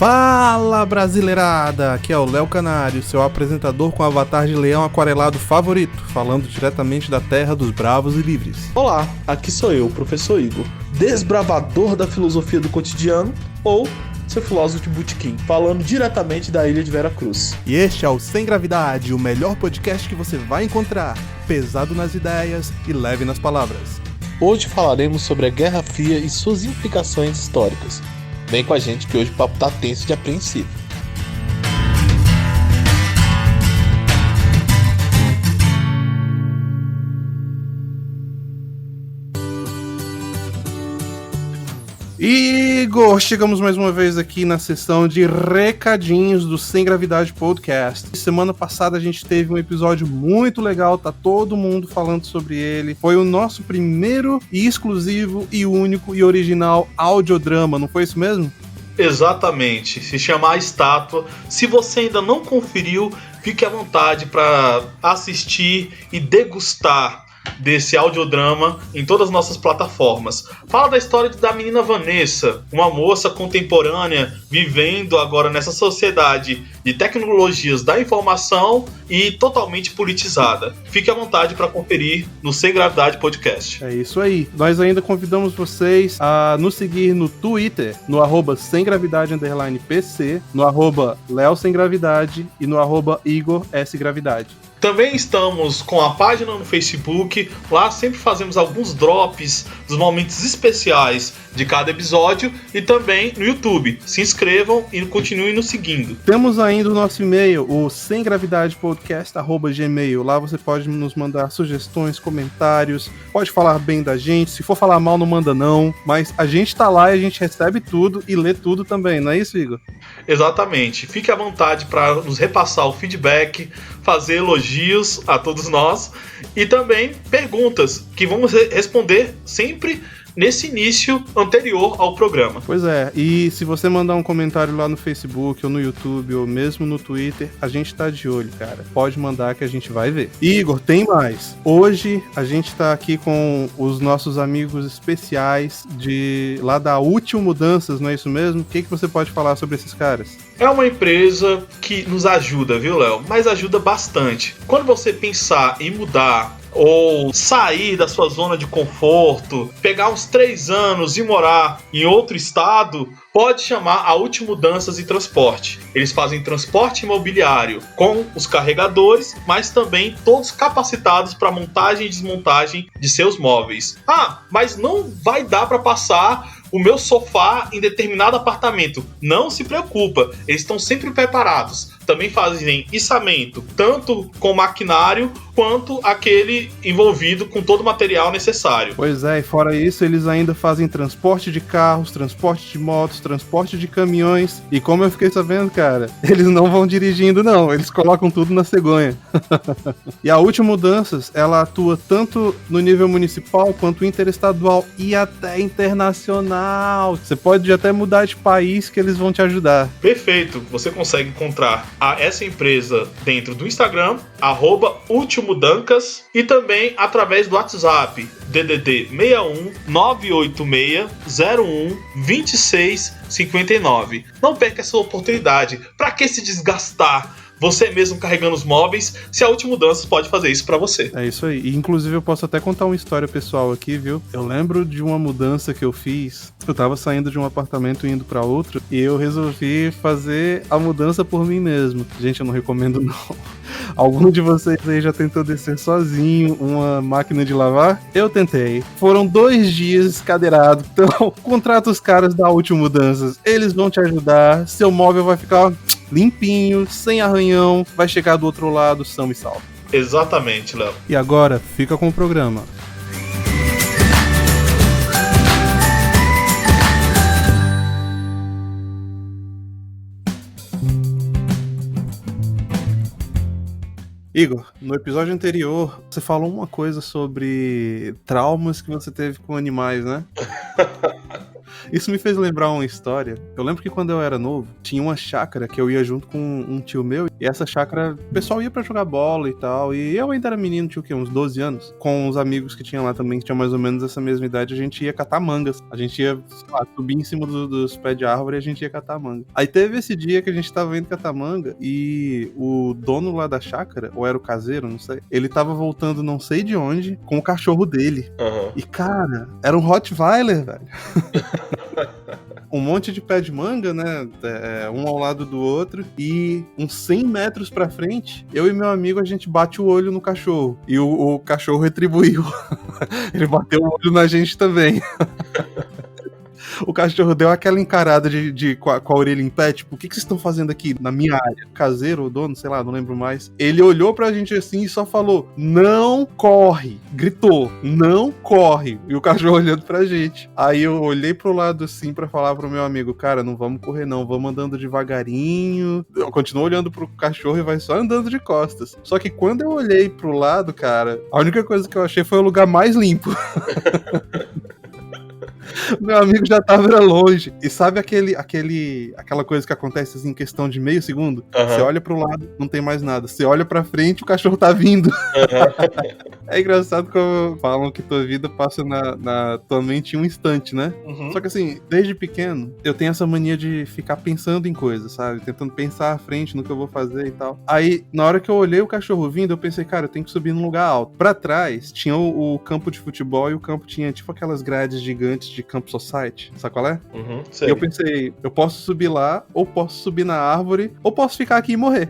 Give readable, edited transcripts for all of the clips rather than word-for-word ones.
Fala, brasileirada! Aqui é o Léo Canário, seu apresentador com avatar de leão aquarelado favorito, falando diretamente da terra dos bravos e livres. Olá, aqui sou eu, o professor Igor, desbravador da filosofia do cotidiano, ou seu filósofo de botequim, falando diretamente da ilha de Veracruz. E este é o Sem Gravidade, o melhor podcast que você vai encontrar, pesado nas ideias e leve nas palavras. Hoje falaremos sobre a Guerra Fria e suas implicações históricas. Vem com a gente que hoje o papo tá tenso de apreensivo. Igor, chegamos mais uma vez aqui na sessão de recadinhos do Sem Gravidade Podcast. Semana passada a gente teve um episódio muito legal, tá todo mundo falando sobre ele. Foi o nosso primeiro e exclusivo e único e original audiodrama, não foi isso mesmo? Exatamente, se chama A Estátua. Se você ainda não conferiu, fique à vontade para assistir e degustar desse audiodrama em todas as nossas plataformas. Fala da história da menina Vanessa, uma moça contemporânea vivendo agora nessa sociedade de tecnologias da informação e totalmente politizada. Fique à vontade para conferir no Sem Gravidade Podcast. É isso aí. Nós ainda convidamos vocês a nos seguir no Twitter, no @semgravidade_pc, no @Léo Sem Gravidade e no @Igor S Gravidade. Também estamos com a página no Facebook, lá sempre fazemos alguns drops dos momentos especiais de cada episódio e também no YouTube. Se inscrevam e continuem nos seguindo. Temos ainda o nosso e-mail, o semgravidadepodcast@gmail. Lá você pode nos mandar sugestões, comentários, pode falar bem da gente, se for falar mal não manda não, mas a gente tá lá e a gente recebe tudo e lê tudo também, não é isso, Igor? Exatamente. Fique à vontade para nos repassar o feedback, fazer elogios a todos nós e também perguntas que vamos responder sempre nesse início anterior ao programa. Pois é, e se você mandar um comentário lá no Facebook ou no YouTube ou mesmo no Twitter, a gente tá de olho, cara. Pode mandar que a gente vai ver. Igor, tem mais. Hoje a gente tá aqui com os nossos amigos especiais de lá da Útil Mudanças, não é isso mesmo? O que você pode falar sobre esses caras? É uma empresa que nos ajuda, viu, Léo? Mas ajuda bastante. Quando você pensar em mudar ou sair da sua zona de conforto, pegar uns 3 anos e morar em outro estado, pode chamar a Útil Mudanças e Transporte. Eles fazem transporte imobiliário com os carregadores, mas também todos capacitados para montagem e desmontagem de seus móveis. Mas não vai dar para passar o meu sofá em determinado apartamento. Não se preocupa, eles estão sempre preparados. Também fazem içamento, tanto com maquinário quanto aquele envolvido com todo o material necessário. Pois é, e fora isso, eles ainda fazem transporte de carros, transporte de motos, transporte de caminhões. E como eu fiquei sabendo, cara, eles não vão dirigindo não, eles colocam tudo na cegonha. E a Útil Mudanças, ela atua tanto no nível municipal quanto interestadual e até internacional. Você pode até mudar de país que eles vão te ajudar. Perfeito, você consegue encontrar essa empresa dentro do Instagram, @Útilmudancas, e também através do WhatsApp, DDD 61 986 01 26 59. Não perca essa oportunidade. Para que se desgastar? Você mesmo carregando os móveis, se a Útil Mudanças pode fazer isso pra você. É isso aí. E, inclusive, eu posso até contar uma história pessoal aqui, viu? Eu lembro de uma mudança que eu fiz. Eu tava saindo de um apartamento e indo pra outro, e eu resolvi fazer a mudança por mim mesmo. Gente, eu não recomendo, não. Algum de vocês aí já tentou descer sozinho uma máquina de lavar? Eu tentei. Foram 2 dias escadeirado. Então, contrata os caras da Útil Mudanças. Eles vão te ajudar. Seu móvel vai ficar limpinho, sem arranhão, vai chegar do outro lado são e salvo. Exatamente, Léo. E agora, fica com o programa. Igor, no episódio anterior, você falou uma coisa sobre traumas que você teve com animais, né? Isso me fez lembrar uma história. Eu lembro que quando eu era novo, tinha uma chácara que eu ia junto com um tio meu E essa chácara, o pessoal ia pra jogar bola e tal. E eu ainda era menino, tinha o quê? Uns 12 anos. Com os amigos que tinham lá também, que tinham mais ou menos essa mesma idade, a gente ia catar mangas. A gente ia, sei lá, subir em cima dos pés de árvore e a gente ia catar manga. Aí teve esse dia que a gente tava indo catar manga e o dono lá da chácara, ou era o caseiro, não sei, ele tava voltando não sei de onde com o cachorro dele. Uhum. E, cara, era um Rottweiler, velho. Um monte de pé de manga, né? Um ao lado do outro. E uns 100 metros pra frente, eu e meu amigo, a gente bate o olho no cachorro. E o cachorro retribuiu. Ele bateu o olho na gente também. O cachorro deu aquela encarada com a orelha em pé, tipo, o que vocês estão fazendo aqui na minha área? Caseiro, o dono, sei lá, não lembro mais. Ele olhou pra gente assim e só falou, não corre. Gritou, não corre. E o cachorro olhando pra gente. Aí eu olhei pro lado assim pra falar pro meu amigo, cara, não vamos correr não, vamos andando devagarinho. Eu continuo olhando pro cachorro e vai só andando de costas. Só que quando eu olhei pro lado, cara, a única coisa que eu achei foi o lugar mais limpo. Meu amigo já tava longe. E sabe aquela coisa que acontece assim, em questão de meio segundo? Uhum. Você olha pro lado, não tem mais nada. Você olha pra frente, o cachorro tá vindo. Uhum. É engraçado como falam que tua vida passa na tua mente em um instante, né? Uhum. Só que assim, desde pequeno, eu tenho essa mania de ficar pensando em coisas, sabe? Tentando pensar à frente no que eu vou fazer e tal. Aí, na hora que eu olhei o cachorro vindo, eu pensei, cara, eu tenho que subir num lugar alto. Pra trás, tinha o campo de futebol e o campo tinha tipo aquelas grades gigantes de Camp Society, sabe qual é? Uhum, e eu pensei, eu posso subir lá, ou posso subir na árvore, ou posso ficar aqui e morrer.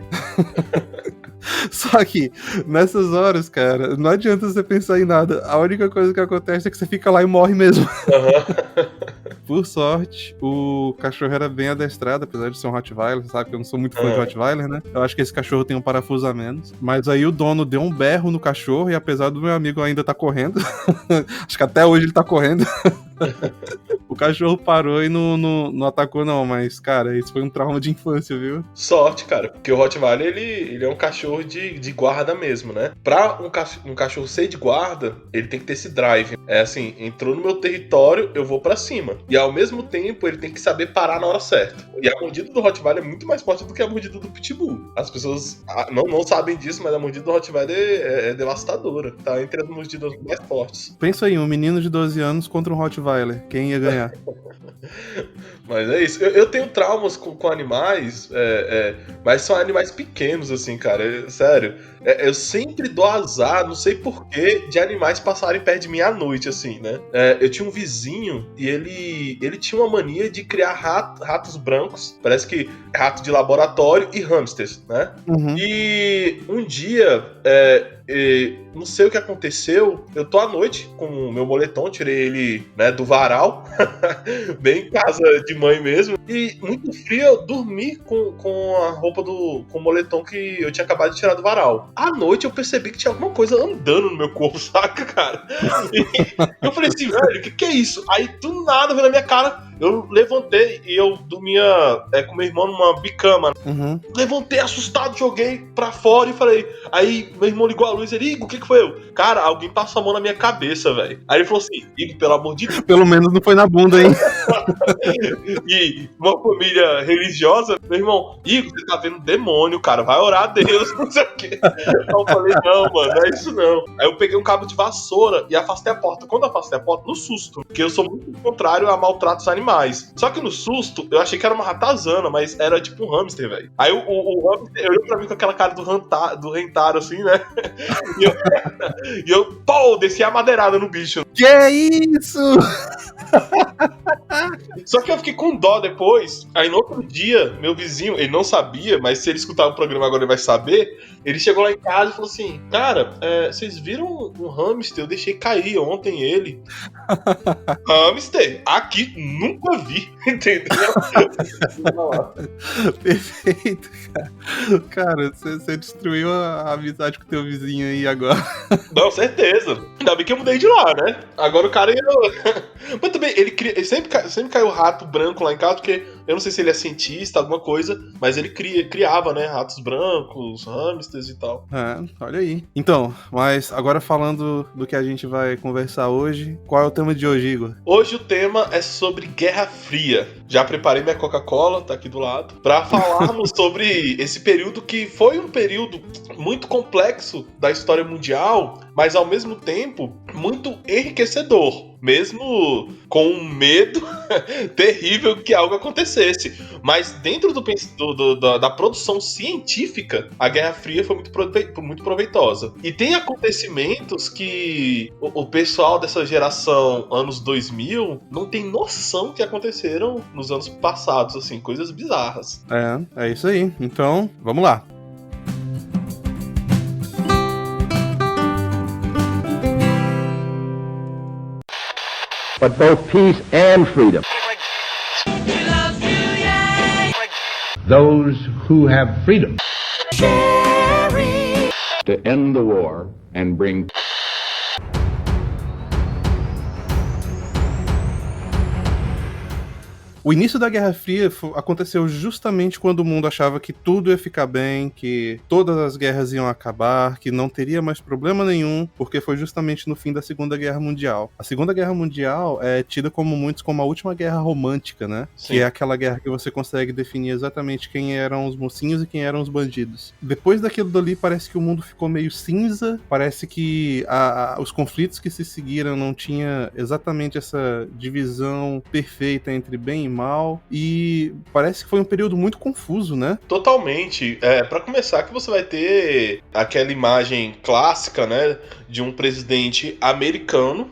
Só que, nessas horas, cara, não adianta você pensar em nada. A única coisa que acontece é que você fica lá e morre mesmo. Uhum. Por sorte, o cachorro era bem adestrado, apesar de ser um Rottweiler, sabe? Que eu não sou muito fã de Rottweiler, né? Eu acho que esse cachorro tem um parafuso a menos. Mas aí o dono deu um berro no cachorro e apesar do meu amigo ainda tá correndo, acho que até hoje ele tá correndo, o cachorro parou e não atacou não, mas, cara, isso foi um trauma de infância, viu? Sorte, cara, porque o Rottweiler, ele é um cachorro de guarda mesmo, né? Pra um cachorro ser de guarda, ele tem que ter esse drive. É assim, entrou no meu território, eu vou pra cima. E ao mesmo tempo, ele tem que saber parar na hora certa. E a mordida do Rottweiler é muito mais forte do que a mordida do Pitbull. As pessoas não sabem disso, mas a mordida do Rottweiler é devastadora. Tá entre as mordidas mais fortes. Pensa aí, um menino de 12 anos contra um Rottweiler. Quem ia ganhar? Mas é isso. Eu tenho traumas com animais, mas são animais pequenos, assim, cara. Sério. Eu sempre dou azar, não sei porquê, de animais passarem perto de mim à noite, assim, né? Eu tinha um vizinho e ele tinha uma mania de criar ratos brancos, parece que rato de laboratório e hamsters, né? Uhum. E um dia, não sei o que aconteceu, eu tô à noite com o meu moletom, tirei ele, né, do varal, bem em casa de mãe mesmo, e muito frio, eu dormi com a roupa com o moletom que eu tinha acabado de tirar do varal. À noite eu percebi que tinha alguma coisa andando no meu corpo, saca, cara? E eu falei assim, velho, o que é isso? Aí do nada veio na minha cara, eu levantei e eu dormia com meu irmão numa bicama. Uhum. Levantei assustado, joguei pra fora e falei. Aí meu irmão ligou a luz e ele, Igor, o que foi eu? Cara, alguém passou a mão na minha cabeça, velho. Aí ele falou assim, Igor, pelo amor de Deus. Pelo menos não foi na bunda, hein? E uma família religiosa, meu irmão, Igor, você tá vendo demônio, cara, vai orar a Deus, não sei o quê. Aí eu falei, não, mano, não é isso não. Aí eu peguei um cabo de vassoura e afastei a porta. Quando eu afastei a porta, no susto, porque eu sou muito contrário a maltratos animais. Só que no susto, eu achei que era uma ratazana, mas era tipo um hamster, velho. Aí o hamster olhou pra mim com aquela cara do Rentaro, assim, né? E eu desci a madeirada no bicho. Que isso? Só que eu fiquei com dó depois. Aí no outro dia, meu vizinho, ele não sabia, mas se ele escutar o programa agora ele vai saber. Ele chegou lá em casa e falou assim: cara, vocês viram um hamster? Eu deixei cair ontem ele. Hamster? Aqui nunca vi, entendeu? Perfeito, cara. Cara, você destruiu a amizade com o teu vizinho aí agora. Não, certeza. Ainda bem que eu mudei de lá, né? Agora o cara ia... Mas também, ele sempre caiu rato branco lá em casa, porque eu não sei se ele é cientista, alguma coisa, mas ele criava, né, ratos brancos, hamsters e tal. Olha aí. Então, mas agora falando do que a gente vai conversar hoje, qual é o tema de hoje, Igor? Hoje o tema é sobre Guerra Fria. Já preparei minha Coca-Cola, tá aqui do lado, pra falarmos sobre esse período que foi um período muito complexo da história mundial, mas ao mesmo tempo muito enriquecedor. Mesmo com um medo terrível que algo acontecesse. Mas dentro da produção científica, a Guerra Fria foi muito proveitosa. E tem acontecimentos que o pessoal dessa geração anos 2000 não tem noção que aconteceram nos anos passados, assim, coisas bizarras. É isso aí. Então, vamos lá. But both peace and freedom. Those who have freedom. To end the war and bring O início da Guerra Fria aconteceu justamente quando o mundo achava que tudo ia ficar bem, que todas as guerras iam acabar, que não teria mais problema nenhum, porque foi justamente no fim da Segunda Guerra Mundial. A Segunda Guerra Mundial é tida como muitos como a última guerra romântica, né? Sim. Que é aquela guerra que você consegue definir exatamente quem eram os mocinhos e quem eram os bandidos. Depois daquilo dali, parece que o mundo ficou meio cinza, parece que os conflitos que se seguiram não tinha exatamente essa divisão perfeita entre bem e mal, e parece que foi um período muito confuso, né? Totalmente. Pra começar, que você vai ter aquela imagem clássica, né, de um presidente americano,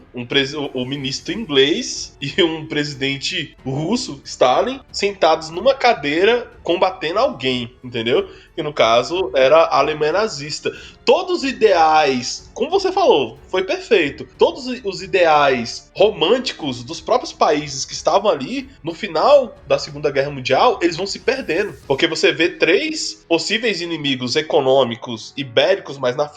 o ministro inglês e um presidente russo, Stalin, sentados numa cadeira combatendo alguém, entendeu? Que no caso era a Alemanha nazista. Todos os ideais, como você falou, foi perfeito. Todos os ideais românticos dos próprios países que estavam ali, no final da Segunda Guerra Mundial, eles vão se perdendo. Porque você vê 3 possíveis inimigos econômicos e bélicos mais à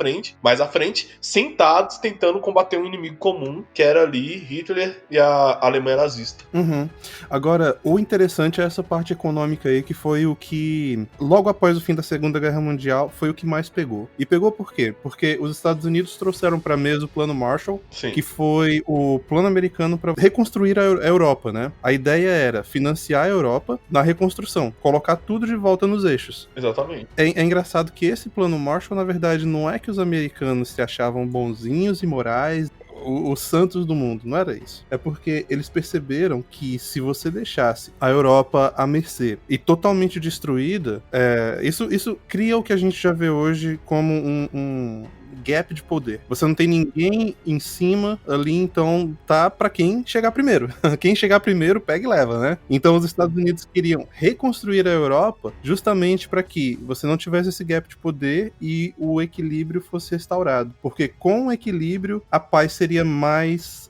frente, sentados tentando combater um inimigo comum, que era ali Hitler e a Alemanha nazista. Uhum. Agora, o interessante é essa parte econômica aí, que foi o que, logo após o fim da Segunda Guerra Mundial, foi o que mais pegou. E pegou por quê? Porque os Estados Unidos trouxeram pra mesa o Plano Marshall, Sim. que foi o plano americano para reconstruir a Europa, né? A ideia era financiar a Europa na reconstrução, colocar tudo de volta nos eixos. Exatamente. É engraçado que esse Plano Marshall, na verdade, não é que os americanos se achavam bonzinhos e morais, os santos do mundo, não era isso. É porque eles perceberam que se você deixasse a Europa à mercê e totalmente destruída, isso cria o que a gente já vê hoje como um gap de poder. Você não tem ninguém em cima ali, então tá pra quem chegar primeiro. Quem chegar primeiro, pega e leva, né? Então os Estados Unidos queriam reconstruir a Europa justamente para que você não tivesse esse gap de poder e o equilíbrio fosse restaurado. Porque com o equilíbrio, a paz seria mais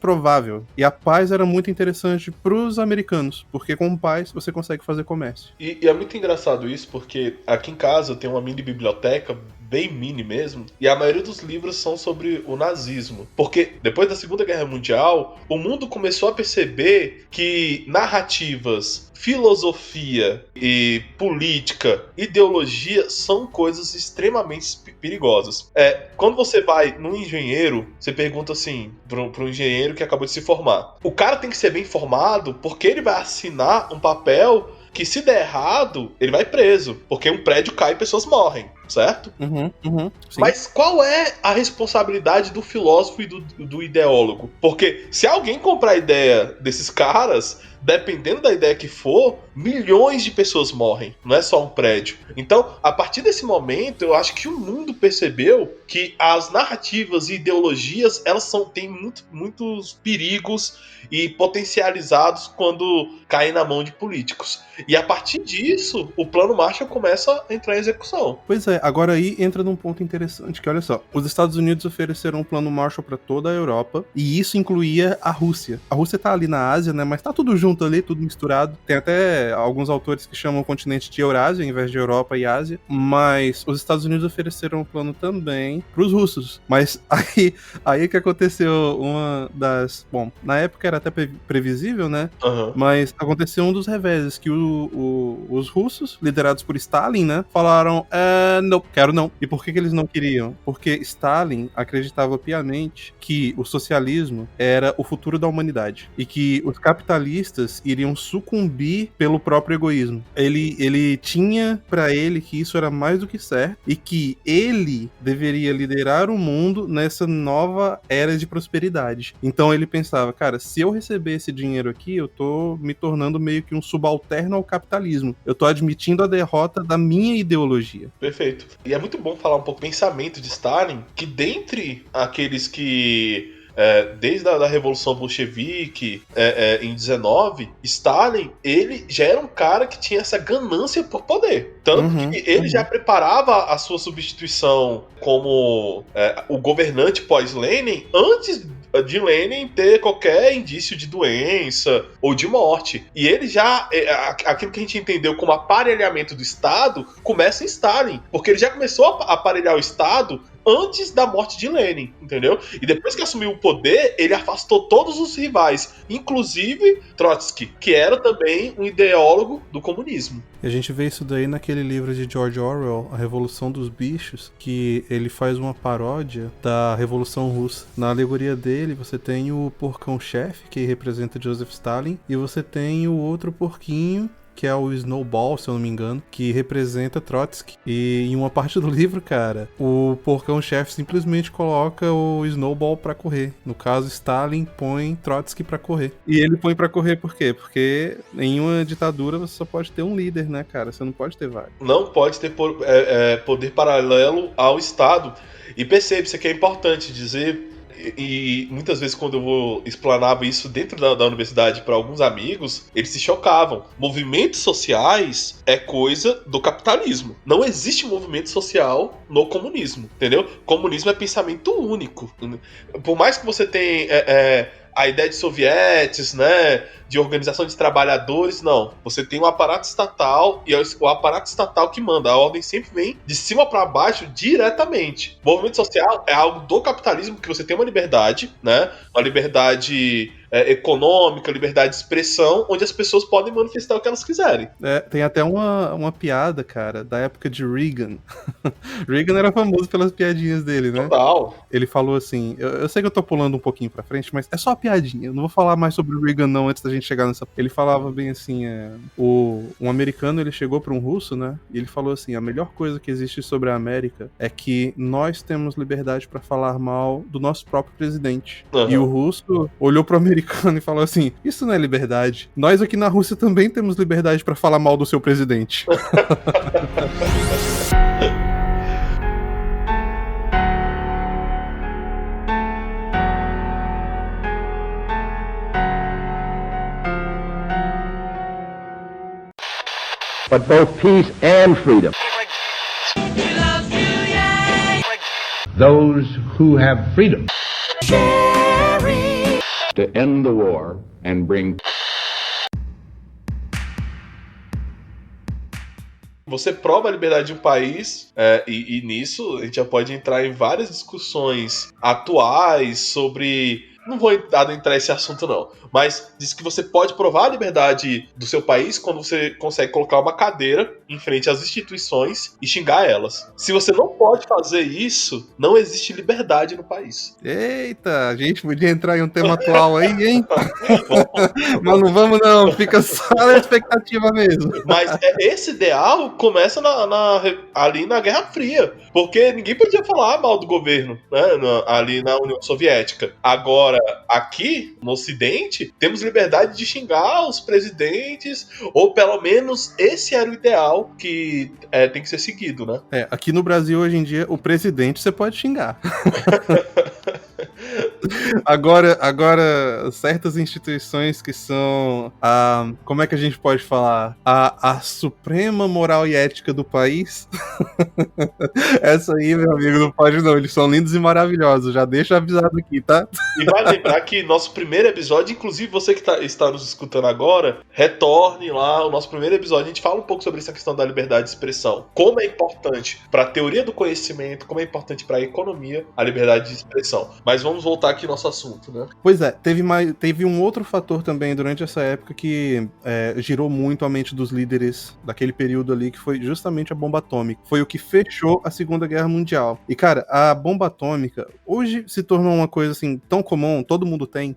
provável. E a paz era muito interessante pros americanos, porque com paz você consegue fazer comércio. E é muito engraçado isso, porque aqui em casa eu tenho uma mini biblioteca, bem mini mesmo, e a maioria dos livros são sobre o nazismo. Porque depois da Segunda Guerra Mundial, o mundo começou a perceber que narrativas, filosofia e política, ideologia são coisas extremamente perigosas. Quando você vai num engenheiro, você pergunta assim para um engenheiro que acabou de se formar. O cara tem que ser bem formado porque ele vai assinar um papel que, se der errado, ele vai preso, porque um prédio cai e pessoas morrem, certo? Mas qual é a responsabilidade do filósofo e do ideólogo? Porque se alguém comprar a ideia desses caras, dependendo da ideia que for, milhões de pessoas morrem, não é só um prédio. Então, a partir desse momento, eu acho que o mundo percebeu que as narrativas e ideologias, elas têm muitos perigos e potencializados quando caem na mão de políticos. E a partir disso, o Plano Marshall começa a entrar em execução. Pois é, Agora aí entra num ponto interessante, que olha só, os Estados Unidos ofereceram um plano Marshall pra toda a Europa, e isso incluía a Rússia. A Rússia tá ali na Ásia, né, mas tá tudo junto ali, tudo misturado. Tem até alguns autores que chamam o continente de Eurásia, em vez de Europa e Ásia, mas os Estados Unidos ofereceram um plano também pros russos. Mas aí que aconteceu bom, na época era até previsível, né, mas aconteceu um dos reveses, que os russos, liderados por Stalin, né, falaram, não, quero não. E por que eles não queriam? Porque Stalin acreditava piamente que o socialismo era o futuro da humanidade e que os capitalistas iriam sucumbir pelo próprio egoísmo. Ele tinha pra ele que isso era mais do que certo e que ele deveria liderar o mundo nessa nova era de prosperidade. Então ele pensava, cara, se eu receber esse dinheiro aqui, eu tô me tornando meio que um subalterno ao capitalismo. Eu tô admitindo a derrota da minha ideologia. Perfeito. E é muito bom falar um pouco do pensamento de Stalin, que dentre aqueles que... desde a Revolução Bolchevique em 19, Stalin, ele já era um cara que tinha essa ganância por poder. Tanto que ele já preparava a sua substituição como o governante pós-Lenin antes de Lenin ter qualquer indício de doença ou de morte. E ele já... aquilo que a gente entendeu como aparelhamento do Estado começa em Stalin, porque ele já começou a aparelhar o Estado antes da morte de Lenin, entendeu? E depois que assumiu o poder, ele afastou todos os rivais, inclusive Trotsky, que era também um ideólogo do comunismo. E a gente vê isso daí naquele livro de George Orwell, A Revolução dos Bichos, que ele faz uma paródia da Revolução Russa. Na alegoria dele, você tem o porcão-chefe, que representa Joseph Stalin, e você tem o outro porquinho, que é o Snowball, se eu não me engano, que representa Trotsky. E em uma parte do livro, cara, o porcão-chefe simplesmente coloca o Snowball pra correr. No caso, Stalin põe Trotsky pra correr. E ele põe pra correr por quê? Porque em uma ditadura você só pode ter um líder, né, cara? Você não pode ter vários. Não pode ter poder paralelo ao Estado. E percebe, isso aqui é importante dizer... E muitas vezes quando eu explanava isso dentro da universidade para alguns amigos, eles se chocavam. Movimentos sociais é coisa do capitalismo. Não existe movimento social no comunismo, entendeu? Comunismo é pensamento único. Por mais que você tenha a ideia de sovietes, né, de organização de trabalhadores, não. Você tem um aparato estatal e é o aparato estatal que manda. A ordem sempre vem de cima para baixo diretamente. O movimento social é algo do capitalismo, que você tem uma liberdade, né, uma liberdade econômica, liberdade de expressão, onde as pessoas podem manifestar o que elas quiserem. Tem até uma piada, cara, da época de Reagan. Reagan era famoso pelas piadinhas dele, né? Total. Ele falou assim, eu sei que eu tô pulando um pouquinho pra frente, mas é só uma piadinha. Eu não vou falar mais sobre o Reagan não, antes da gente chegar nessa... Ele falava bem assim, um americano, ele chegou pra um russo, né? E ele falou assim, a melhor coisa que existe sobre a América é que nós temos liberdade pra falar mal do nosso próprio presidente. E o russo olhou pro americano e falou assim, isso não é liberdade. Nós aqui na Rússia também temos liberdade pra falar mal do seu presidente. But both peace and freedom. Those who have freedom. To end the war and bring... Você prova a liberdade de um país, e nisso a gente já pode entrar em várias discussões atuais sobre... Não vou entrar nesse assunto não, mas diz que você pode provar a liberdade do seu país quando você consegue colocar uma cadeira em frente às instituições e xingar elas. Se você não pode fazer isso, não existe liberdade no país. Eita, a gente podia entrar em um tema atual aí, hein? Mas não vamos não, fica só na expectativa mesmo. Mas esse ideal começa ali na Guerra Fria, porque ninguém podia falar mal do governo, né, ali na União Soviética. Agora, aqui no Ocidente, temos liberdade de xingar os presidentes, ou pelo menos esse era o ideal que tem que ser seguido, né? Aqui no Brasil, hoje em dia, o presidente você pode xingar. Agora, certas instituições que são como é que a gente pode falar? A suprema moral e ética do país. Essa aí, meu amigo, não pode não. Eles são lindos e maravilhosos. Já deixa avisado aqui, tá? E vale lembrar que nosso primeiro episódio, inclusive você que está nos escutando agora, retorne lá o nosso primeiro episódio. A gente fala um pouco sobre essa questão da liberdade de expressão. Como é importante para a teoria do conhecimento, como é importante para a economia a liberdade de expressão. Mas vamos voltar aqui ao nosso assunto, né? Pois é, teve um outro fator também durante essa época que girou muito a mente dos líderes daquele período ali, que foi justamente a bomba atômica. Foi o que fechou a Segunda Guerra Mundial. E, cara, a bomba atômica hoje se tornou uma coisa assim tão comum, todo mundo tem.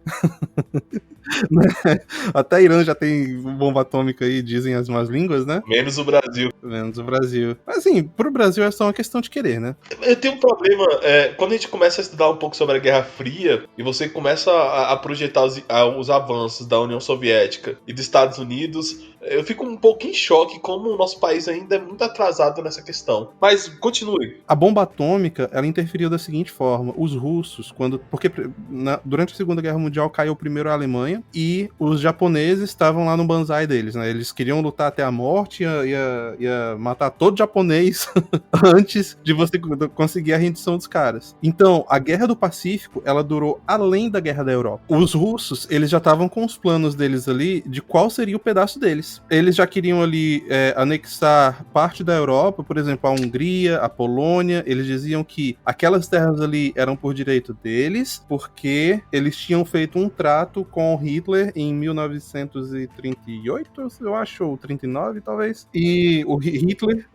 Até Irã já tem bomba atômica aí, dizem as más línguas, né? Menos o Brasil. Menos o Brasil. Mas assim, pro Brasil é só uma questão de querer, né? Eu tenho um problema, quando a gente começa a estudar um pouco sobre a Guerra Fria e você começa a projetar os avanços da União Soviética e dos Estados Unidos, eu fico um pouco em choque como o nosso país ainda é muito atrasado nessa questão. Mas continue. A bomba atômica, ela interferiu da seguinte forma: os russos, porque durante a Segunda Guerra Mundial caiu primeiro a Alemanha e os japoneses estavam lá no banzai deles, né? Eles queriam lutar até a morte, ia matar todo japonês antes de você conseguir a rendição dos caras. Então, a Guerra do Pacífico, ela durou além da Guerra da Europa. Os russos, eles já estavam com os planos deles ali de qual seria o pedaço deles. Eles já queriam ali anexar parte da Europa, por exemplo, a Hungria, a Polônia. Eles diziam que aquelas terras ali eram por direito deles, porque eles tinham feito um trato com Hitler em 1938, eu acho, ou 39 talvez. E o Hitler,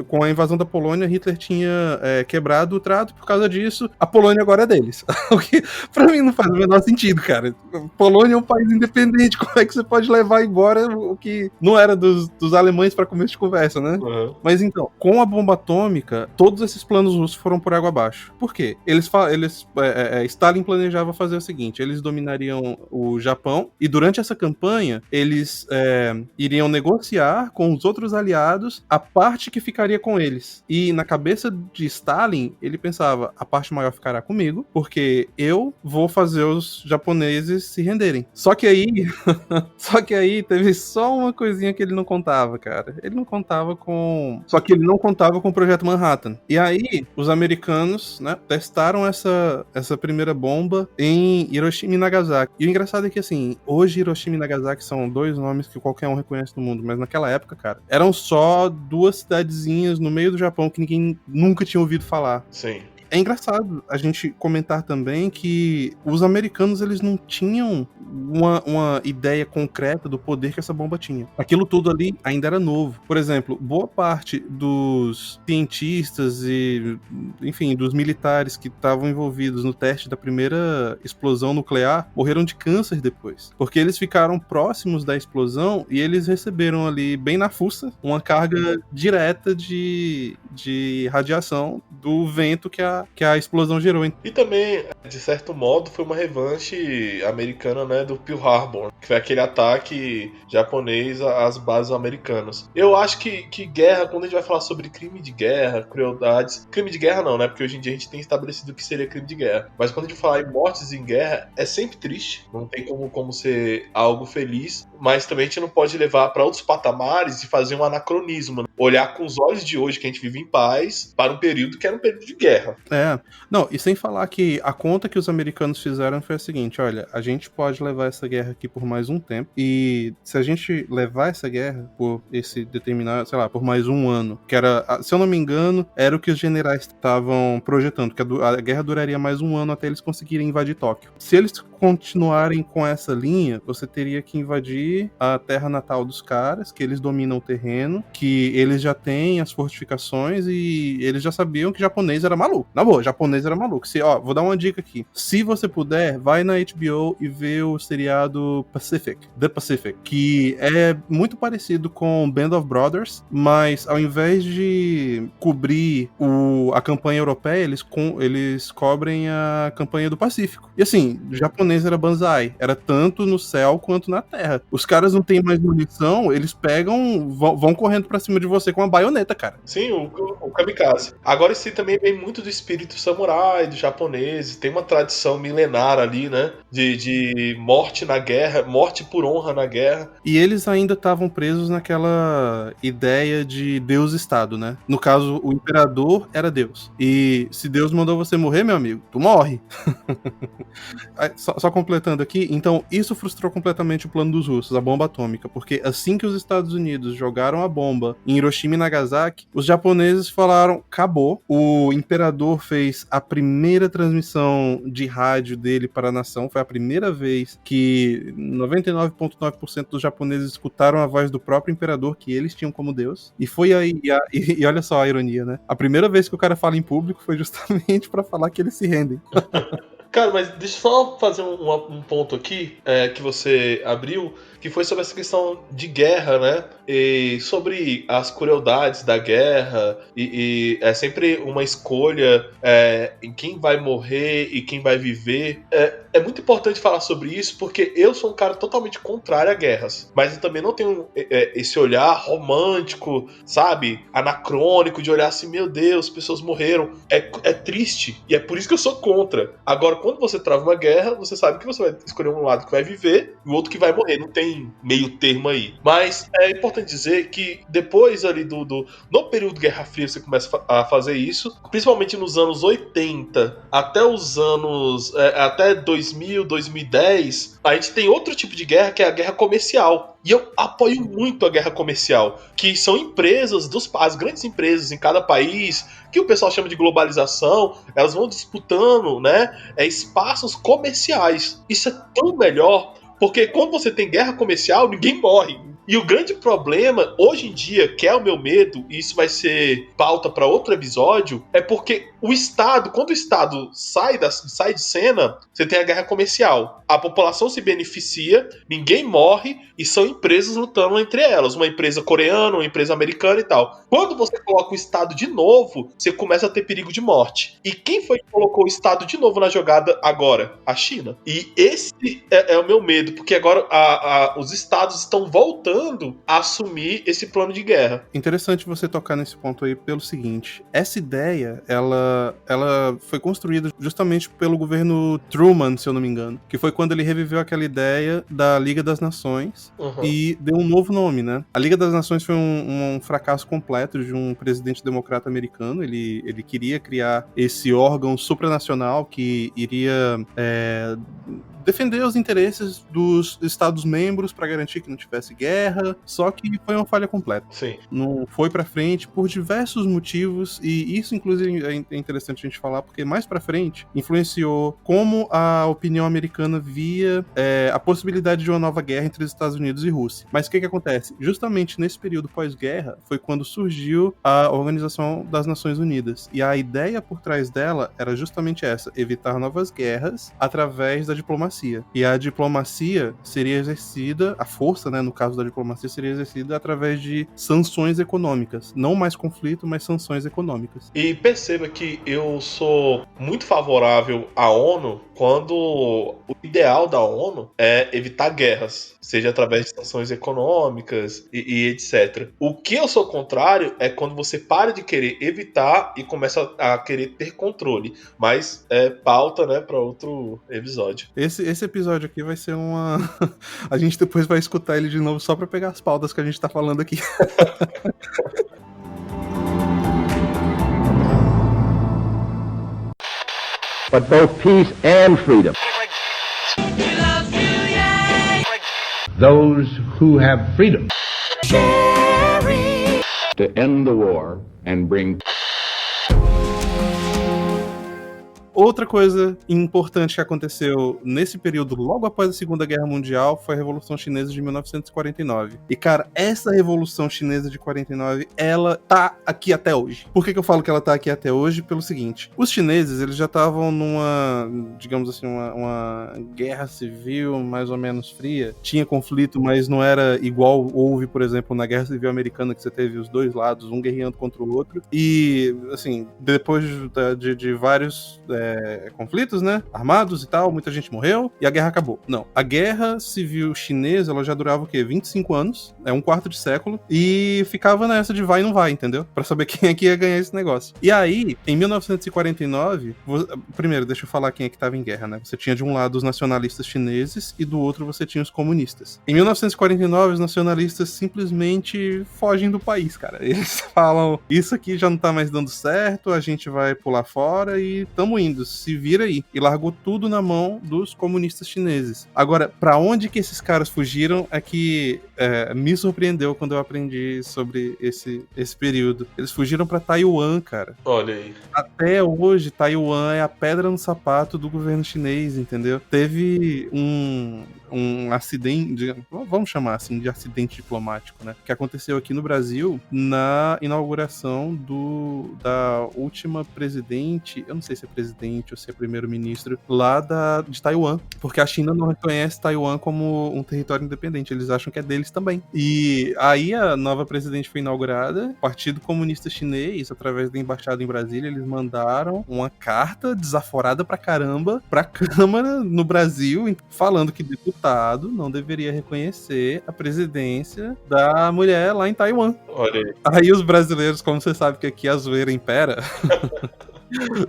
com a invasão da Polônia, Hitler tinha quebrado o trato. Por causa disso, a Polônia agora é deles. O que pra mim não faz o menor sentido, cara. A Polônia é um país independente, como é que você pode levar embora o que não era dos alemães pra começo de conversa, né? Uhum. Mas então, com a bomba atômica, todos esses planos russos foram por água abaixo. Por quê? Stalin planejava fazer o seguinte: eles dominariam o Japão e durante essa campanha eles iriam negociar com os outros aliados a parte que ficaria com eles. E na cabeça de Stalin, ele pensava: a parte maior ficará comigo, porque eu vou fazer os japoneses se renderem. Só que aí teve só uma coisinha que ele não contava, cara. Só que ele não contava com o Projeto Manhattan. E aí, os americanos, né, testaram essa primeira bomba em Hiroshima e Nagasaki. E o engraçado é que, assim, hoje Hiroshima e Nagasaki são dois nomes que qualquer um reconhece no mundo, mas naquela época, cara, eram só duas cidadezinhas no meio do Japão que ninguém nunca tinha ouvido falar. Sim. É engraçado a gente comentar também que os americanos, eles não tinham uma ideia concreta do poder que essa bomba tinha. Aquilo tudo ali ainda era novo. Por exemplo, boa parte dos cientistas e, enfim, dos militares que estavam envolvidos no teste da primeira explosão nuclear morreram de câncer depois. Porque eles ficaram próximos da explosão e eles receberam ali, bem na fuça, uma carga direta de radiação do vento que a explosão gerou. E também, de certo modo, foi uma revanche americana, né, do Pearl Harbor, que foi aquele ataque japonês às bases americanas. Eu acho que guerra, quando a gente vai falar sobre crime de guerra, crueldades... Crime de guerra não, né, porque hoje em dia a gente tem estabelecido o que seria crime de guerra. Mas quando a gente falar em mortes em guerra, é sempre triste, não tem como ser algo feliz, mas também a gente não pode levar para outros patamares e fazer um anacronismo, né? Olhar com os olhos de hoje, que a gente vive em paz, para um período que era um período de guerra. Não, e sem falar que a conta que os americanos fizeram foi a seguinte: olha, a gente pode levar essa guerra aqui por mais um tempo, e se a gente levar essa guerra por esse determinado, sei lá, por mais um ano, que era, se eu não me engano, era o que os generais estavam projetando, que a guerra duraria mais um ano até eles conseguirem invadir Tóquio. Se eles continuarem com essa linha, você teria que invadir a terra natal dos caras, que eles dominam o terreno, que eles já têm as fortificações e eles já sabiam que japonês era maluco. Na boa, japonês era maluco. Vou dar uma dica aqui. Se você puder, vai na HBO e vê o seriado The Pacific, que é muito parecido com Band of Brothers, mas ao invés de cobrir a campanha europeia, eles cobrem a campanha do Pacífico. E assim, o japonês era banzai. Era tanto no céu quanto na terra. Os caras não têm mais munição, eles vão correndo pra cima de você com uma baioneta, cara. Sim, o kamikaze. Agora, isso também vem muito do espírito espírito samurai dos japoneses, tem uma tradição milenar ali, né? De morte na guerra, morte por honra na guerra. E eles ainda estavam presos naquela ideia de Deus-Estado, né? No caso, o imperador era Deus. E se Deus mandou você morrer, meu amigo, tu morre. Só completando aqui, então isso frustrou completamente o plano dos russos, a bomba atômica, porque assim que os Estados Unidos jogaram a bomba em Hiroshima e Nagasaki, os japoneses falaram, acabou. O imperador fez a primeira transmissão de rádio dele para a nação, foi a primeira vez que 99,9% dos japoneses escutaram a voz do próprio imperador, que eles tinham como Deus, e foi aí, e olha só a ironia, né? A primeira vez que o cara fala em público foi justamente para falar que eles se rendem. Cara, mas deixa eu só fazer um ponto aqui que você abriu, que foi sobre essa questão de guerra, né? E sobre as crueldades da guerra, e é sempre uma escolha em quem vai morrer e quem vai viver. É muito importante falar sobre isso, porque eu sou um cara totalmente contrário a guerras, mas eu também não tenho esse olhar romântico, sabe? Anacrônico, de olhar assim, meu Deus, pessoas morreram. É triste, e é por isso que eu sou contra. Agora, quando você trava uma guerra, você sabe que você vai escolher um lado que vai viver e o outro que vai morrer. Não tem meio termo aí. Mas é importante dizer que depois ali no período de Guerra Fria você começa a fazer isso, principalmente nos anos 80 até os anos até 2000, 2010, a gente tem outro tipo de guerra, que é a guerra comercial. E eu apoio muito a guerra comercial, que são empresas, as grandes empresas em cada país, que o pessoal chama de globalização, elas vão disputando, né, espaços comerciais. Isso é tão melhor, porque quando você tem guerra comercial, ninguém morre. E o grande problema, hoje em dia, que é o meu medo, e isso vai ser pauta para outro episódio, é porque o Estado, quando o Estado sai de cena, você tem a guerra comercial. A população se beneficia, ninguém morre, e são empresas lutando entre elas. Uma empresa coreana, uma empresa americana e tal. Quando você coloca o Estado de novo, você começa a ter perigo de morte. E quem foi que colocou o Estado de novo na jogada agora? A China. E esse é o meu medo, porque agora os Estados estão voltando a assumir esse plano de guerra. Interessante você tocar nesse ponto aí pelo seguinte, essa ideia, ela foi construída justamente pelo governo Truman, se eu não me engano, que foi quando ele reviveu aquela ideia da Liga das Nações e deu um novo nome, né? A Liga das Nações foi um fracasso completo de um presidente democrata americano, ele queria criar esse órgão supranacional que iria defender os interesses dos Estados-membros para garantir que não tivesse guerra, só que foi uma falha completa. Sim. Não foi para frente por diversos motivos, e isso inclusive é interessante a gente falar, porque mais para frente influenciou como a opinião americana via a possibilidade de uma nova guerra entre os Estados Unidos e Rússia. Mas o que acontece? Justamente nesse período pós-guerra foi quando surgiu a Organização das Nações Unidas, e a ideia por trás dela era justamente essa, evitar novas guerras através da diplomacia. E a diplomacia seria exercida, a força, né, no caso da diplomacia, seria exercida através de sanções econômicas. Não mais conflito, mas sanções econômicas. E perceba que eu sou muito favorável à ONU quando o ideal da ONU é evitar guerras, seja através de sanções econômicas e etc. O que eu sou contrário é quando você para de querer evitar e começa a querer ter controle. Mas é pauta, né, para outro episódio. Esse episódio aqui vai ser uma... A gente depois vai escutar ele de novo só pra pegar as pautas que a gente tá falando aqui. But both peace and freedom. Those who have freedom. To end the war and bring... Outra coisa importante que aconteceu nesse período, logo após a Segunda Guerra Mundial, foi a Revolução Chinesa de 1949. E, cara, essa Revolução Chinesa de 49, ela tá aqui até hoje. Por que eu falo que ela tá aqui até hoje? Pelo seguinte, os chineses, eles já estavam numa, digamos assim, uma guerra civil mais ou menos fria. Tinha conflito, mas não era igual houve, por exemplo, na Guerra Civil Americana, que você teve os dois lados, um guerreando contra o outro. E, assim, depois de vários conflitos, né? Armados e tal, muita gente morreu e a guerra acabou. Não. A guerra civil chinesa, ela já durava o quê? 25 anos, um quarto de século, e ficava nessa de vai e não vai, entendeu? Pra saber quem é que ia ganhar esse negócio. E aí, em 1949, primeiro, deixa eu falar quem é que tava em guerra, né? Você tinha de um lado os nacionalistas chineses e do outro você tinha os comunistas. Em 1949, os nacionalistas simplesmente fogem do país, cara. Eles falam, isso aqui já não tá mais dando certo, a gente vai pular fora e tamo indo, se vira aí. E largou tudo na mão dos comunistas chineses. Agora, pra onde que esses caras fugiram é que me surpreendeu quando eu aprendi sobre esse período. Eles fugiram pra Taiwan, cara. Olha aí. Até hoje, Taiwan é a pedra no sapato do governo chinês, entendeu? Teve um acidente, vamos chamar assim, de acidente diplomático, né? Que aconteceu aqui no Brasil na inauguração da última presidente, eu não sei se é presidente ou se é primeiro-ministro, lá de Taiwan. Porque a China não reconhece Taiwan como um território independente, eles acham que é deles também. E aí a nova presidente foi inaugurada, o Partido Comunista Chinês, através da embaixada em Brasília, eles mandaram uma carta desaforada pra caramba pra Câmara no Brasil, falando que deputado não deveria reconhecer a presidência da mulher lá em Taiwan. Olha aí. Aí os brasileiros, como você sabe que aqui a zoeira impera,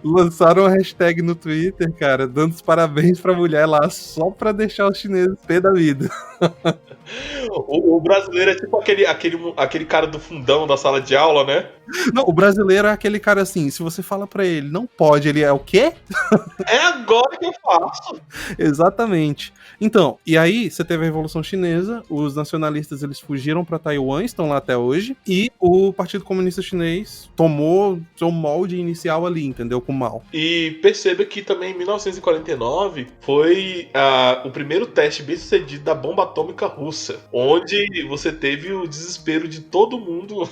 lançaram uma hashtag no Twitter, cara, dando os parabéns pra mulher lá, só pra deixar os chineses pé da vida. O brasileiro é tipo aquele cara do fundão da sala de aula, né? Não, o brasileiro é aquele cara assim, se você fala pra ele, não pode, ele é o quê? É agora que eu faço. Exatamente. Então, e aí você teve a Revolução Chinesa, os nacionalistas eles fugiram pra Taiwan, estão lá até hoje, e o Partido Comunista Chinês tomou seu molde inicial ali, entendeu? Com o Mao. E perceba que também em 1949 foi o primeiro teste bem sucedido da bomba atômica russa, onde você teve o desespero de todo mundo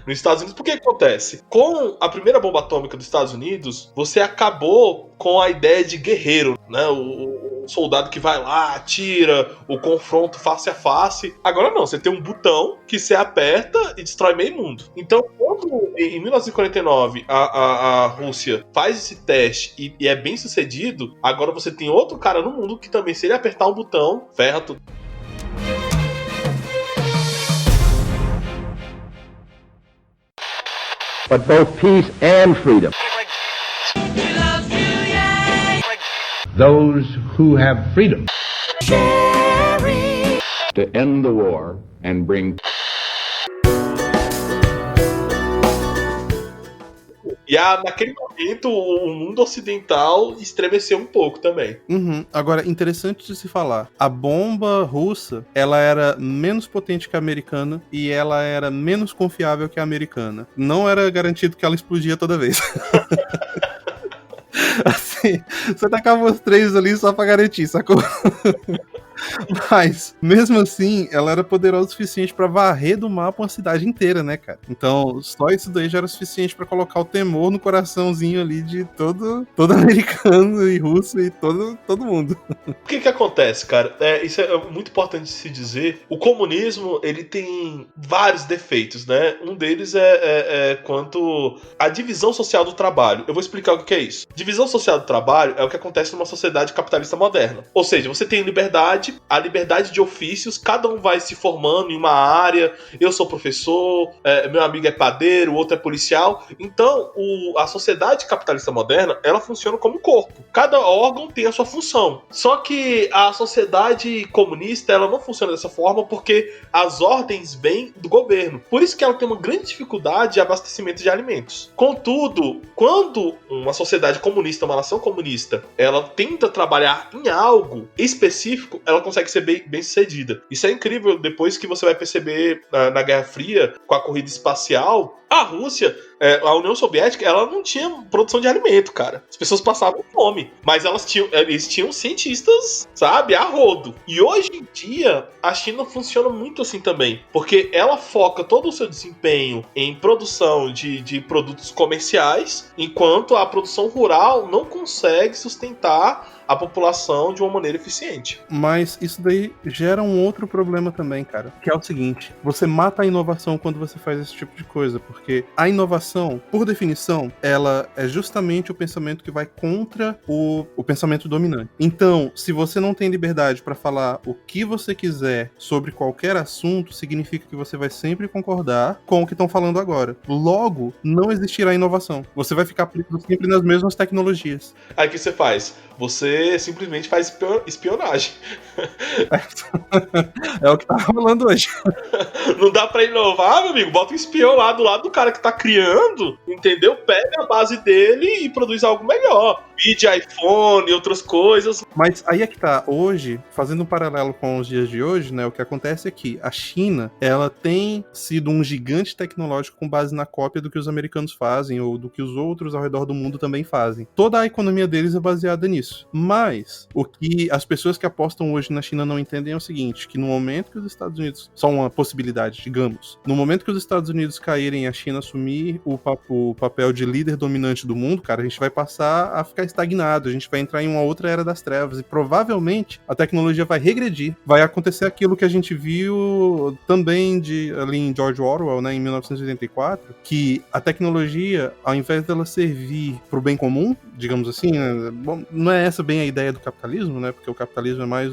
nos Estados Unidos. Porque acontece? Com a primeira bomba atômica dos Estados Unidos, você acabou com a ideia de guerreiro, né? O soldado que vai lá, atira, o confronto face a face. Agora não, você tem um botão que você aperta e destrói meio mundo. Então, quando em 1949 a Rússia faz esse teste e é bem sucedido, agora você tem outro cara no mundo que também, se ele apertar um botão, ferra tudo. But both peace and freedom. Those who have freedom to end the war and bring. E naquele momento o mundo ocidental estremeceu um pouco também. Uhum. Agora, interessante de se falar, a bomba russa, ela era menos potente que a americana e ela era menos confiável que a americana. Não era garantido que ela explodia toda vez. Assim, você tacava os três ali só pra garantir, sacou? Mas, mesmo assim, ela era poderosa o suficiente pra varrer do mapa uma cidade inteira, né, cara? Então, só isso daí já era suficiente pra colocar o temor no coraçãozinho ali de todo americano e russo e todo mundo. O que acontece, cara? Isso é muito importante de se dizer. O comunismo, ele tem vários defeitos, né? Um deles é quanto à divisão social do trabalho. Eu vou explicar o que é isso. Divisão social do trabalho é o que acontece numa sociedade capitalista moderna. Ou seja, você tem liberdade, a liberdade de ofícios, cada um vai se formando em uma área. Eu sou professor, meu amigo é padeiro, o outro é policial. Então, a sociedade capitalista moderna, ela funciona como corpo. Cada órgão tem a sua função. Só que a sociedade comunista, ela não funciona dessa forma porque as ordens vêm do governo. Por isso que ela tem uma grande dificuldade de abastecimento de alimentos. Contudo, quando uma sociedade comunista, uma nação comunista, ela tenta trabalhar em algo específico, ela consegue ser bem sucedida. Isso é incrível depois que você vai perceber na Guerra Fria, com a corrida espacial, a Rússia, a União Soviética, ela não tinha produção de alimento, cara. As pessoas passavam fome, mas eles tinham cientistas, sabe, a rodo. E hoje em dia, a China funciona muito assim também, porque ela foca todo o seu desempenho em produção de produtos comerciais, enquanto a produção rural não consegue sustentar a população de uma maneira eficiente. Mas isso daí gera um outro problema também, cara, que é o seguinte: você mata a inovação quando você faz esse tipo de coisa, porque a inovação, por definição, ela é justamente o pensamento que vai contra o pensamento dominante. Então, se você não tem liberdade para falar o que você quiser sobre qualquer assunto, significa que você vai sempre concordar com o que estão falando agora. Logo, não existirá inovação. Você vai ficar preso sempre nas mesmas tecnologias. Aí o que você faz? Você simplesmente faz espionagem. É o que tá rolando hoje. Não dá pra inovar, meu amigo? Bota um espião lá do lado do cara que tá criando, entendeu? Pega a base dele e produz algo melhor. Vídeo, iPhone e outras coisas. Mas aí é que tá, hoje, fazendo um paralelo com os dias de hoje, né, o que acontece é que a China, ela tem sido um gigante tecnológico com base na cópia do que os americanos fazem, ou do que os outros ao redor do mundo também fazem. Toda a economia deles é baseada nisso. Mas, o que as pessoas que apostam hoje na China não entendem é o seguinte, que no momento que os Estados Unidos, só uma possibilidade, digamos, no momento que os Estados Unidos caírem e a China assumir o papel de líder dominante do mundo, cara, a gente vai passar a ficar estagnado, a gente vai entrar em uma outra era das trevas e provavelmente a tecnologia vai regredir. Vai acontecer aquilo que a gente viu também ali em George Orwell, né, em 1984, que a tecnologia, ao invés dela servir para o bem comum, digamos assim, né, bom, não é essa bem a ideia do capitalismo, né, porque o capitalismo é mais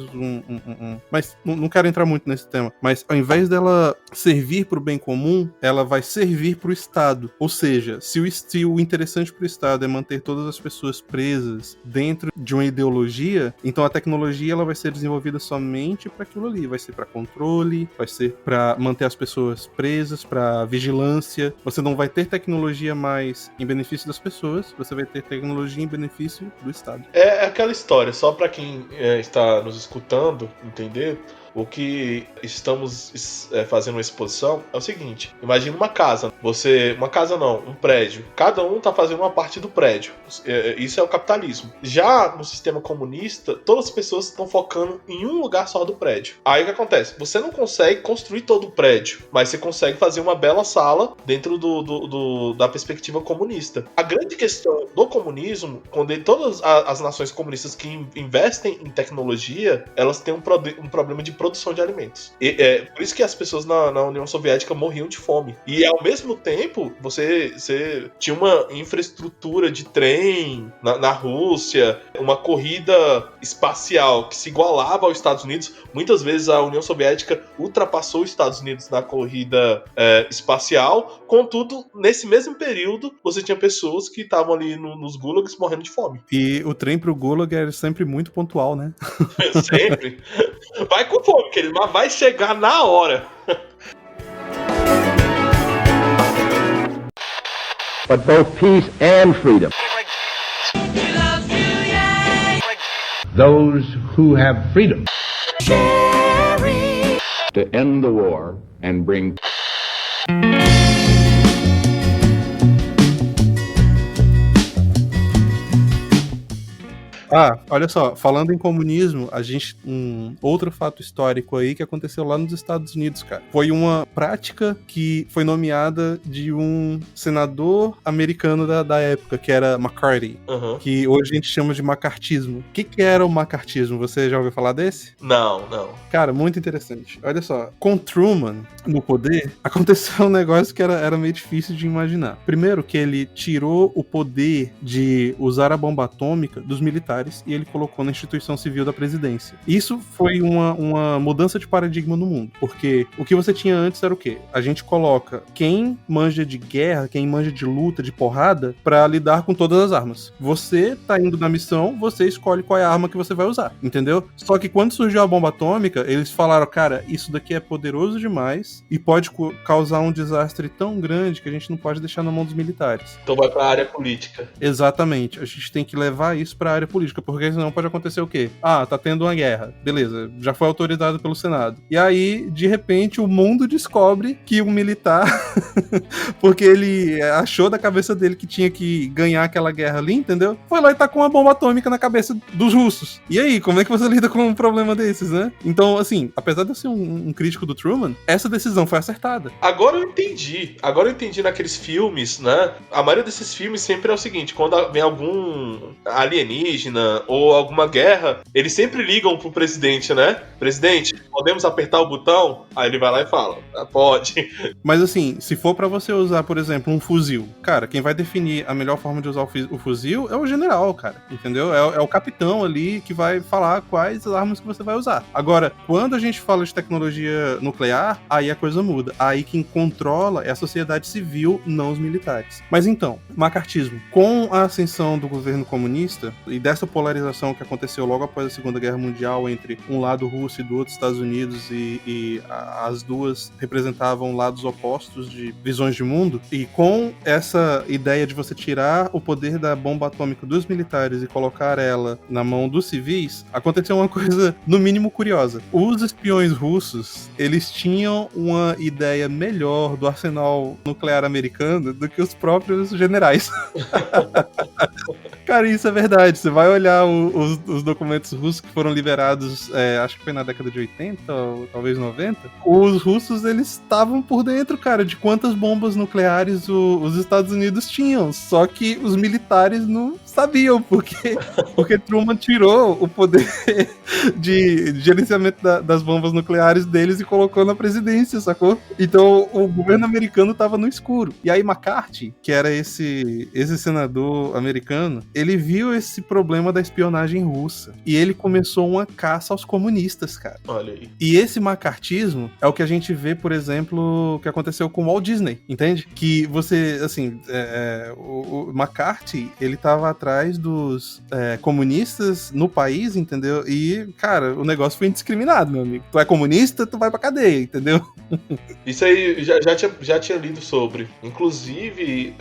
mas não quero entrar muito nesse tema, mas ao invés dela servir para o bem comum, ela vai servir para o Estado. Ou seja, se o interessante para o Estado é manter todas as pessoas presas dentro de uma ideologia, então a tecnologia ela vai ser desenvolvida somente para aquilo ali, vai ser para controle, vai ser para manter as pessoas presas, para vigilância. Você não vai ter tecnologia mais em benefício das pessoas, você vai ter tecnologia em benefício do Estado. É aquela história, só para quem está nos escutando entender. O que estamos fazendo uma exposição é o seguinte: imagina uma casa. Um prédio. Cada um tá fazendo uma parte do prédio. Isso é o capitalismo. Já no sistema comunista, todas as pessoas estão focando em um lugar só do prédio. Aí o que acontece? Você não consegue construir todo o prédio, mas você consegue fazer uma bela sala dentro da perspectiva comunista. A grande questão do comunismo, quando todas as nações comunistas que investem em tecnologia, elas têm um problema de produção de alimentos. Por isso que as pessoas na União Soviética morriam de fome. E ao mesmo tempo, você tinha uma infraestrutura de trem na Rússia, uma corrida espacial que se igualava aos Estados Unidos. Muitas vezes a União Soviética ultrapassou os Estados Unidos na corrida espacial. Contudo, nesse mesmo período, você tinha pessoas que estavam ali nos gulags morrendo de fome. E o trem pro gulag é sempre muito pontual, né? Sempre. Vai com fome, querido, mas vai chegar na hora. But both peace and freedom. Those who have freedom. To end the war and bring olha só, falando em comunismo, outro fato histórico aí que aconteceu lá nos Estados Unidos, cara. Foi uma prática que foi nomeada de um senador americano da época, que era McCarthy, que hoje a gente chama de macartismo. O que era o macartismo? Você já ouviu falar desse? Não. Cara, muito interessante. Olha só, com Truman no poder, aconteceu um negócio que era meio difícil de imaginar. Primeiro que ele tirou o poder de usar a bomba atômica dos militares e ele colocou na instituição civil da presidência. Isso foi uma mudança de paradigma no mundo, porque o que você tinha antes era o quê? A gente coloca quem manja de guerra, quem manja de luta, de porrada, pra lidar com todas as armas. Você tá indo na missão, você escolhe qual é a arma que você vai usar, entendeu? Só que quando surgiu a bomba atômica, eles falaram, cara, isso daqui é poderoso demais e pode causar um desastre tão grande que a gente não pode deixar na mão dos militares. Então vai pra área política. Exatamente. A gente tem que levar isso pra área política, porque senão pode acontecer o quê? Tá tendo uma guerra. Beleza, já foi autorizado pelo Senado. E aí, de repente, o mundo descobre que um militar, porque ele achou da cabeça dele que tinha que ganhar aquela guerra ali, entendeu? Foi lá e tacou uma bomba atômica na cabeça dos russos. E aí, como é que você lida com um problema desses, né? Então, assim, apesar de eu ser um crítico do Truman, essa decisão foi acertada. Agora eu entendi naqueles filmes, né? A maioria desses filmes sempre é o seguinte, quando vem algum alienígena China ou alguma guerra, eles sempre ligam pro presidente, né? Presidente, podemos apertar o botão? Aí ele vai lá e fala, pode. Mas assim, se for pra você usar, por exemplo, um fuzil, cara, quem vai definir a melhor forma de usar o fuzil é o general, cara, entendeu? É o capitão ali que vai falar quais armas que você vai usar. Agora, quando a gente fala de tecnologia nuclear, aí a coisa muda. Aí quem controla é a sociedade civil, não os militares. Mas então, macartismo. Com a ascensão do governo comunista e dessa polarização que aconteceu logo após a Segunda Guerra Mundial entre um lado Rússia e do outro Estados Unidos e as duas representavam lados opostos de visões de mundo, e com essa ideia de você tirar o poder da bomba atômica dos militares e colocar ela na mão dos civis, aconteceu uma coisa no mínimo curiosa. Os espiões russos, eles tinham uma ideia melhor do arsenal nuclear americano do que os próprios generais. Cara, isso é verdade. Você vai olhar os documentos russos que foram liberados, acho que foi na década de 80 ou talvez 90. Os russos, eles estavam por dentro, cara, de quantas bombas nucleares os Estados Unidos tinham. Só que os militares não sabiam, porque Truman tirou o poder de gerenciamento das bombas nucleares deles e colocou na presidência, sacou? Então o governo americano tava no escuro. E aí McCarthy, que era esse senador americano, ele viu esse problema da espionagem russa. E ele começou uma caça aos comunistas, cara. Olha aí. E esse macartismo é o que a gente vê, por exemplo, que aconteceu com o Walt Disney, entende? Que você, assim, o McCarthy, ele tava atrás dos comunistas no país, entendeu? E, cara, o negócio foi indiscriminado, meu amigo. Tu é comunista, tu vai pra cadeia, entendeu? Isso aí já tinha lido sobre. Inclusive,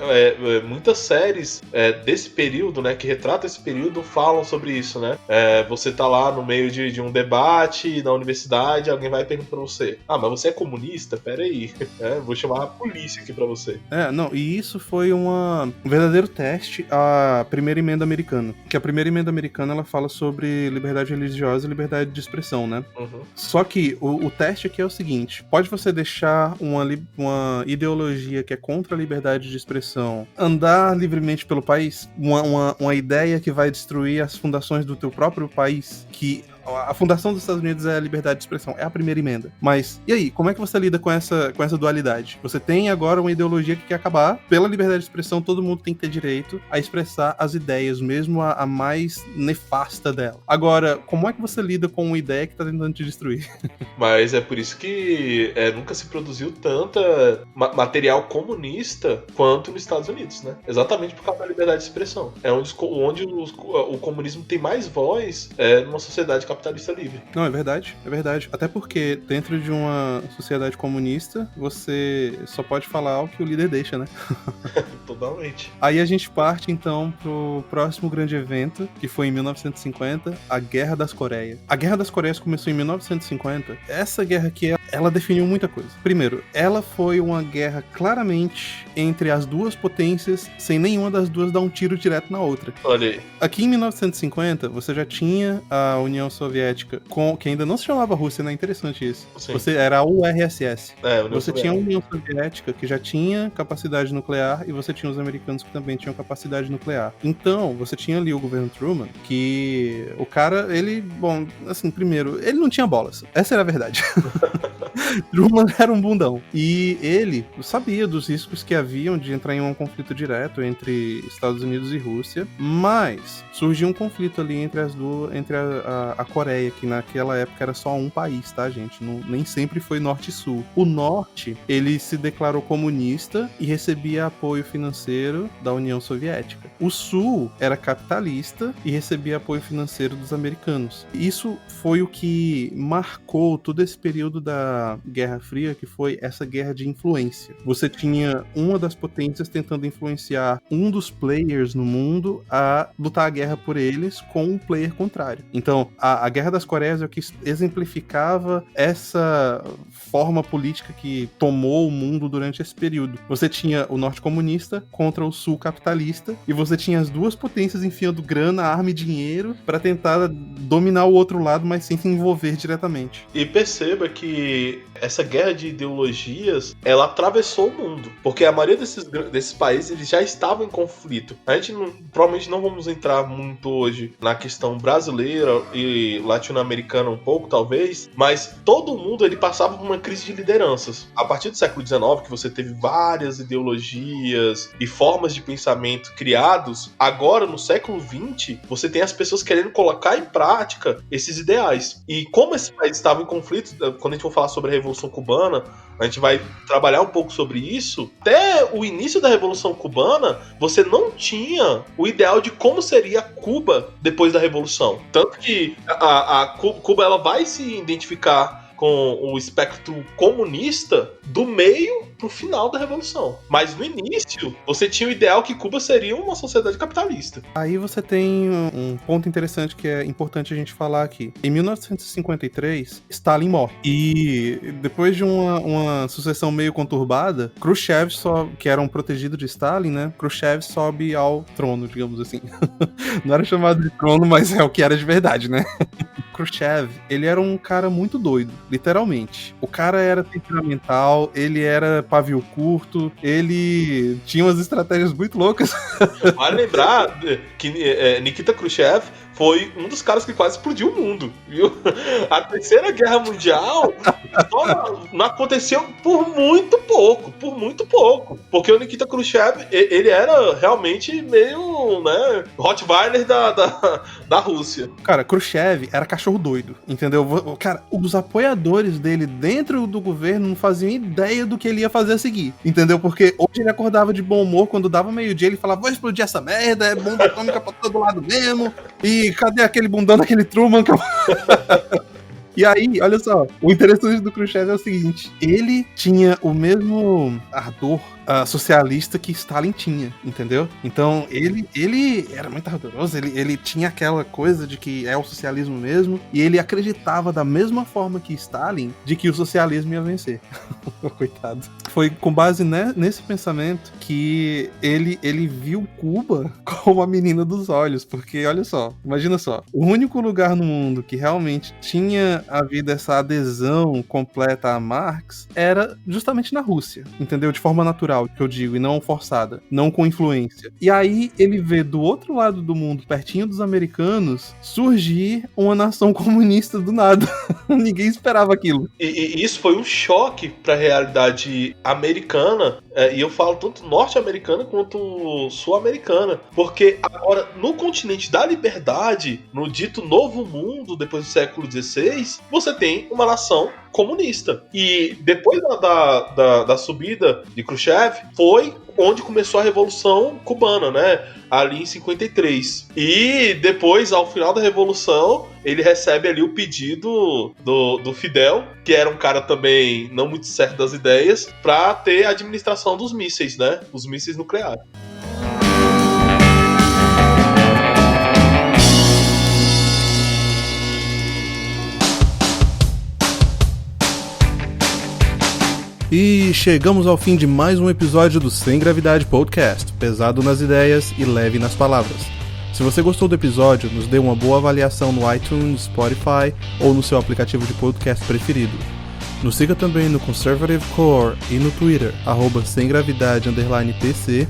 muitas séries desse período, né, que retratam esse período, falam sobre isso, né? Você tá lá no meio de um debate na universidade, alguém vai perguntar pra você: ah, mas você é comunista? Pera aí. Vou chamar a polícia aqui pra você. Não, e isso foi um verdadeiro teste à primeira emenda americana. Que a primeira emenda americana, ela fala sobre liberdade religiosa e liberdade de expressão, né? Uhum. Só que o teste aqui é o seguinte: pode você deixar uma ideologia que é contra a liberdade de expressão andar livremente pelo país? Uma ideia que vai destruir as fundações do teu próprio país, que a fundação dos Estados Unidos é a liberdade de expressão, é a primeira emenda. Mas, e aí, como é que você lida com essa dualidade? Você tem agora uma ideologia que quer acabar, pela liberdade de expressão, todo mundo tem que ter direito a expressar as ideias, mesmo a mais nefasta dela. Agora, como é que você lida com uma ideia que tá tentando te destruir? Mas é por isso que nunca se produziu tanta material comunista quanto nos Estados Unidos, né? Exatamente por causa da liberdade de expressão. É onde o comunismo tem mais voz numa sociedade capitalista livre. Não, é verdade. Até porque dentro de uma sociedade comunista, você só pode falar o que o líder deixa, né? Totalmente. Aí a gente parte, então, pro próximo grande evento, que foi em 1950, a Guerra das Coreias. A Guerra das Coreias começou em 1950. Essa guerra aqui, ela definiu muita coisa. Primeiro, ela foi uma guerra claramente entre as duas potências, sem nenhuma das duas dar um tiro direto na outra. Olha aí. Aqui em 1950, você já tinha a União Soviética, que ainda não se chamava Rússia, né? Interessante isso. Sim. Você era a URSS. Você tinha a União Soviética, que já tinha capacidade nuclear, e você tinha os americanos que também tinham capacidade nuclear. Então, você tinha ali o governo Truman, que o cara, ele, bom, assim, primeiro, ele não tinha bolas. Essa era a verdade. Truman era um bundão. E ele sabia dos riscos que haviam de entrar em um conflito direto entre Estados Unidos e Rússia, mas surgiu um conflito ali entre a Coreia, que naquela época era só um país, tá, gente? Nem sempre foi norte e sul. O norte, ele se declarou comunista e recebia apoio financeiro da União Soviética. O sul era capitalista e recebia apoio financeiro dos americanos. Isso foi o que marcou todo esse período da Guerra Fria, que foi essa guerra de influência. Você tinha uma das potências tentando influenciar um dos players no mundo a lutar a guerra por eles com um player contrário. Então, a Guerra das Coreias é o que exemplificava essa forma política que tomou o mundo durante esse período. Você tinha o norte comunista contra o sul capitalista, e você tinha as duas potências enfiando grana, arma e dinheiro para tentar dominar o outro lado, mas sem se envolver diretamente. E perceba que porque essa guerra de ideologias, ela atravessou o mundo. Porque a maioria desses países, eles já estavam em conflito. A gente provavelmente não vamos entrar muito hoje na questão brasileira e latino-americana um pouco, talvez, mas todo mundo, ele passava por uma crise de lideranças. A partir do século XIX, que você teve várias ideologias e formas de pensamento criados, agora, no século XX, você tem as pessoas querendo colocar em prática esses ideais. E como esse país estava em conflito, quando a gente for falar sobre a Revolução Cubana, a gente vai trabalhar um pouco sobre isso. Até o início da Revolução Cubana, você não tinha o ideal de como seria Cuba depois da Revolução. Tanto que a Cuba, ela vai se identificar com o espectro comunista do meio pro final da Revolução. Mas no início, você tinha o ideal que Cuba seria uma sociedade capitalista. Aí você tem um ponto interessante que é importante a gente falar aqui. Em 1953, Stalin morre. E depois de uma sucessão meio conturbada, Khrushchev, que era um protegido de Stalin, né? Khrushchev sobe ao trono, digamos assim. Não era chamado de trono, mas é o que era de verdade, né? Khrushchev, ele era um cara muito doido, literalmente. O cara era temperamental, ele era pavio curto, ele tinha umas estratégias muito loucas. Vale lembrar que Nikita Khrushchev foi um dos caras que quase explodiu o mundo, viu? A Terceira Guerra Mundial só não aconteceu por muito pouco. Porque o Nikita Khrushchev, ele era realmente meio, né, Rottweiler da Rússia. Cara, Khrushchev era cachorro doido, entendeu? Cara, os apoiadores dele dentro do governo não faziam ideia do que ele ia fazer a seguir, entendeu? Porque hoje ele acordava de bom humor, quando dava meio-dia ele falava, vou explodir essa merda, é bomba atômica pra todo lado mesmo, e cadê aquele bundão daquele Truman? E aí, olha só, o interessante do Khrushchev é o seguinte, ele tinha o mesmo ardor socialista que Stalin tinha, entendeu? Então, ele era muito ardoroso, ele tinha aquela coisa de que é o socialismo mesmo, e ele acreditava da mesma forma que Stalin, de que o socialismo ia vencer. Coitado. Foi com base nesse pensamento que ele viu Cuba como a menina dos olhos, porque, olha só, imagina só, o único lugar no mundo que realmente tinha havido essa adesão completa a Marx era justamente na Rússia, entendeu? De forma natural, que eu digo, e não forçada, não com influência. E aí ele vê do outro lado do mundo, pertinho dos americanos, surgir uma nação comunista do nada. Ninguém esperava aquilo. E isso foi um choque para a realidade americana, e eu falo tanto norte-americana quanto sul-americana, porque agora no continente da liberdade, no dito novo mundo, depois do século XVI, você tem uma nação comunista. E depois da subida de Khrushchev, foi onde começou a Revolução Cubana, né? Ali em 53. E depois, ao final da Revolução, ele recebe ali o pedido do Fidel, que era um cara também não muito certo das ideias, para ter a administração dos mísseis, né? Os mísseis nucleares. E chegamos ao fim de mais um episódio do Sem Gravidade Podcast, pesado nas ideias e leve nas palavras. Se você gostou do episódio, nos dê uma boa avaliação no iTunes, Spotify ou no seu aplicativo de podcast preferido. Nos siga também no Conservative Core e no Twitter, @semgravidade_pc,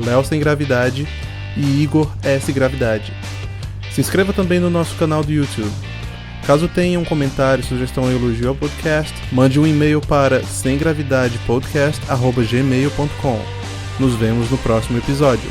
@leosemgravidade e Igor S. Gravidade. Se inscreva também no nosso canal do YouTube. Caso tenha um comentário, sugestão ou elogio ao podcast, mande um e-mail para semgravidadepodcast@gmail.com. Nos vemos no próximo episódio.